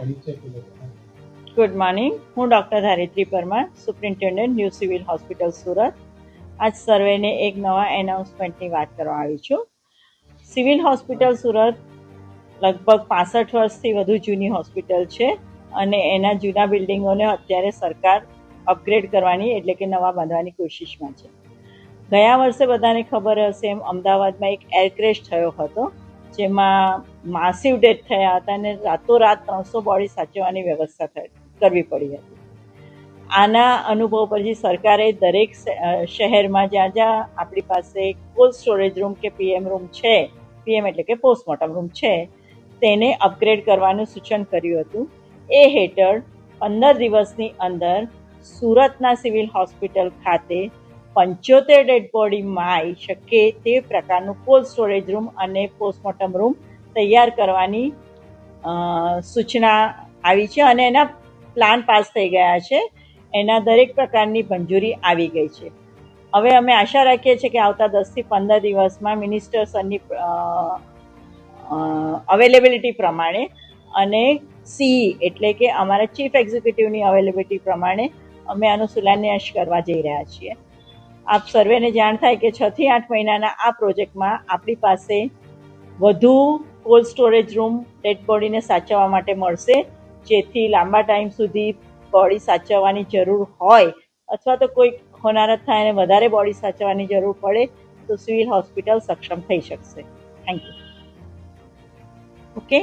આવી છે કે ગુડ મોર્નિંગ, હું doctor Dharitri Parmar, superintendent new civil hospital Surat. આજ સર્વેને એક નવા એનાઉન્સમેન્ટની વાત કરવા આવી છું. સિવિલ હોસ્પિટલ સુરત લગભગ 65 વર્ષથી વધુ જૂની હોસ્પિટલ છે અને એના જૂના બિલ્ડિંગોને અત્યારે સરકાર અપગ્રેડ કરવાની એટલે કે નવા બાંધવાની કોશિશમાં છે. ગયા વર્ષે બધાને ખબર હશે એમ અમદાવાદમાં એક એર ક્રેશ થયો હતો, જેમાં માસિવ ડેથ થયા હતા અને રાતોરાત 300 બોડી સાચવવાની વ્યવસ્થા કરવી પડી હતી. આના અનુભવ પછી સરકારે દરેક શહેરમાં જ્યાં જ્યાં આપણી પાસે કોલ્ડ સ્ટોરેજ રૂમ કે પીએમ રૂમ છે, પીએમ એટલે કે પોસ્ટમોર્ટમ રૂમ છે, તેને અપગ્રેડ કરવાનું સૂચન કર્યું હતું. એ હેઠળ 15 દિવસની અંદર સુરતના સિવિલ હોસ્પિટલ ખાતે 75 ડેડ બોડી માઈ શકે તે પ્રકારનું કોલ્ડ સ્ટોરેજ રૂમ અને પોસ્ટમોર્ટમ રૂમ તૈયાર કરવાની સૂચના આવી છે અને એના પ્લાન પાસ થઈ ગયા છે. એના દરેક પ્રકારની મંજૂરી આવી ગઈ છે. હવે અમે આશા રાખીએ છીએ કે આવતા 10 થી 15 દિવસમાં મિનિસ્ટર સરની અવેલેબિલિટી પ્રમાણે અને સીઈ એટલે કે અમારા ચીફ એક્ઝિક્યુટિવની અવેલેબિલિટી પ્રમાણે અમે આનો શિલાન્યાસ કરવા જઈ રહ્યા છીએ. આપ સર્વેને જાણ થાય કે 6 થી 8 મહિનાના આ પ્રોજેક્ટમાં આપણી પાસે વધુ કોલ્ડ સ્ટોરેજ રૂમ ડેડ બોડીને સાચવવા માટે મળશે, જેથી લાંબા ટાઈમ સુધી બોડી સાચવવાની જરૂર હોય અથવા તો કોઈ હોનારત થાય અને વધારે બોડી સાચવવાની જરૂર પડે તો સિવિલ હોસ્પિટલ સક્ષમ થઈ શકશે. Thank you. ઓકે.